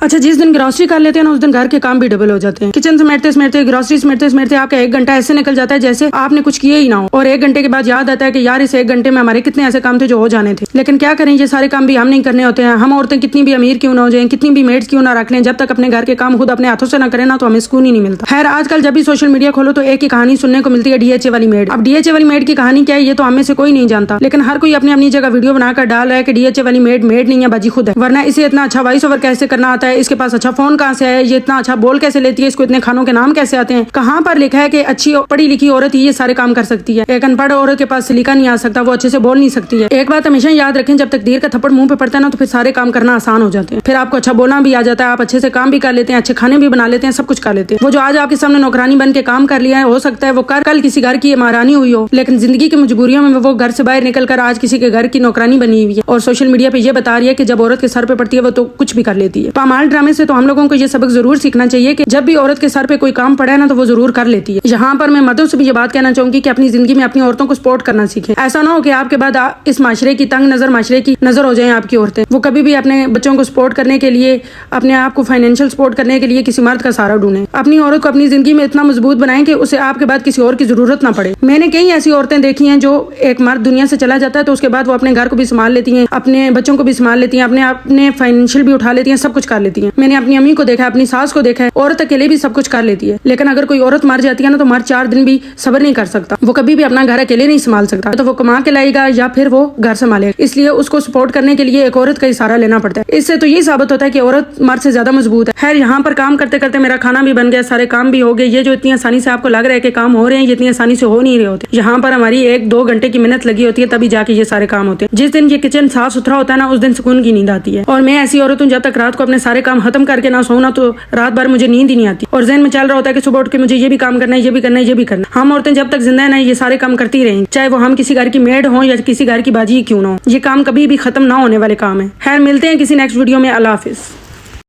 اچھا، جس دن گروسری کر لیتے ہیں نا اس دن گھر کے کام بھی ڈبل ہو جاتے ہیں. کچن سمیٹتے سمیٹتے گروسری سمیٹتے آپ کا 1 گھنٹہ ایسے نکل جاتا ہے جیسے آپ نے کچھ کیا ہی نہ ہو, اور 1 گھنٹے کے بعد یاد آتا ہے کہ یار اس 1 گھنٹے میں ہمارے کتنے ایسے کام تھے جو ہو جانے تھے. لیکن کیا کریں, یہ سارے کام بھی ہم نہیں کرنے ہوتے ہیں. ہم عورتیں کتنی بھی امیر کیوں نہ ہو جائیں, کتنی بھی میڈس کیوں نہ رکھ لیں, جب تک اپنے گھر کے کام خود اپنے ہاتھوں سے نہ کریں نا تو ہمیں سکون ہی نہیں ملتا. خیر, آج کل جب بھی سوشل میڈیا کھولو تو ایک ہی کہانی سننے کو ملتی ہے, ڈی ایچ اے والی میڈ. اب ڈی ایچ اے والی میڈ کی کہانی کیا ہے یہ تو ہم میں سے کوئی نہیں جانتا, لیکن ہر کوئی اپنی اپنی جگہ ویڈیو بنا کر ڈال رہا ہے کہ ڈی ایچ اے والی میڈ نہیں ہے, باجی خود ہے. ورنہ اسے اتنا اچھا وائس اوور کیسے کرنا آتا ہے, اس کے پاس اچھا فون کہاں سے ہے, یہ اتنا اچھا بول کیسے لیتی ہے, اس کو اتنے کھانوں کے نام کیسے آتے ہیں. کہاں پر لکھا ہے کہ اچھی پڑھی لکھی عورت ہی یہ سارے کام کر سکتی ہے. ایک ان پڑھ عورت کے پاس سلیقہ نہیں آ سکتا, وہ اچھے سے بول نہیں سکتی ہے. ایک بات ہمیشہ یاد رکھیں, جب تقدیر کا تھپڑ منہ پہ پڑتا ہے نا تو پھر سارے کام کرنا آسان ہو جاتے ہیں. پھر آپ کو اچھا بولنا بھی آ جاتا ہے, آپ اچھے سے کام بھی کر لیتے ہیں, اچھے کھانے بھی بنا لیتے ہیں, سب کچھ کر لیتے ہیں. وہ جو آج آپ کے سامنے نوکرانی بن کے کام کر لیا ہے, ہو سکتا ہے وہ کل کسی گھر کی مہارانی ہوئی ہو, لیکن زندگی کی مجبوریوں میں وہ گھر سے باہر نکل کر آج کسی کے گھر کی نوکرانی بنی ہوئی ہے, اور سوشل میڈیا پہ یہ بتا رہی ہے کہ جب عورت کے سر پہ پڑتی ہے وہ تو کچھ بھی کر لیتی ہے. پامال ڈرامے سے تو ہم لوگوں کو یہ سبق ضرور سیکھنا چاہیے کہ جب بھی عورت کے سر پہ کوئی کام پڑا ہے نا تو وہ ضرور کر لیتی ہے. یہاں پر میں مردوں سے بھی یہ بات کہنا چاہوں گی کہ اپنی زندگی میں اپنی عورتوں کو سپورٹ کرنا سیکھیں. ایسا نہ ہو کہ آپ کے بعد اس معاشرے کی تنگ نظر معاشرے کی نظر ہو جائیں آپ کی عورتیں. وہ کبھی بھی اپنے بچوں کو سپورٹ کرنے کے لیے, اپنے آپ کو فائنینشیل سپورٹ کرنے کے لیے کسی مرد کا سہارا ڈھونڈیں. اپنی عورت کو اپنی زندگی میں اتنا مضبوط بنائیں کہ اسے آپ کے بعد کسی اور کی ضرورت نہ پڑے. میں نے کئی ایسی عورتیں دیکھی ہیں جو ایک مرد دنیا سے چلا جاتا ہے تو اس کے بعد وہ اپنے گھر کو بھی سنبھال لیتی ہیں, اپنے بچوں کو بھی سنبھال لیتی ہیں, اپنے فائنینشیل بھی اٹھا لیتی ہیں, سب کچھ کر لیتی ہیں. میں نے اپنی امی کو دیکھا ہے, اپنی ساس کو دیکھا ہے, عورت اکیلے بھی سب کچھ کر لیتی ہے. لیکن اگر کوئی عورت مر جاتی ہے نا تو مرد 4 دن بھی صبر نہیں کر سکتا, وہ کبھی بھی اپنا گھر اکیلے نہیں سنبھال سکتا, تو وہ کما کے لائے گا یا پھر وہ گھر سنبھالے گا. اس لیے اس کو سپورٹ کرنے کے لیے ایک عورت کا ہی سہارا لینا پڑتا ہے. اس سے تو یہ ثابت ہوتا ہے کہ عورت مرد سے زیادہ مضبوط ہے. خیر, یہاں پر کام کرتے کرتے میرا کھانا بھی بن گیا, سارے کام بھی ہو گئے. یہ جو اتنی آسانی سے آپ کو لگ رہا ہے کہ کام ہو رہے ہیں, یہ اتنی آسانی سے ہو نہیں رہے ہوتے. یہاں پر ہماری 1-2 گھنٹے کی محنت لگی ہوتی ہے, تبھی جا کے یہ سارے کام ہوتے ہیں. جس دن یہ کچن صاف ستھرا ہوتا ہے نا اس دن سکون کی نیند آتی ہے. اور میں ایسی عورت ہوں, جب تک رات کو اپنے سارے کام ختم کر کے نہ سوؤں نا تو رات بھر مجھے نیند ہی نہیں آتی, اور ذہن میں چل رہا ہوتا ہے کہ صبح اٹھ کے مجھے یہ بھی کام کرنا ہے, یہ بھی کرنا ہے, یہ بھی کرنا ہے. ہم عورتیں جب تک زندہ ہیں نا یہ سارے کام کرتی رہیں, چاہے وہ ہم کسی گھر کی میڈ ہوں یا کسی گھر کی باجی کیوں نہ ہو. یہ کام کبھی بھی ختم نہ ہونے والے کام ہیں. خیر, ملتے ہیں کسی نیکسٹ ویڈیو میں. اللہ حافظ.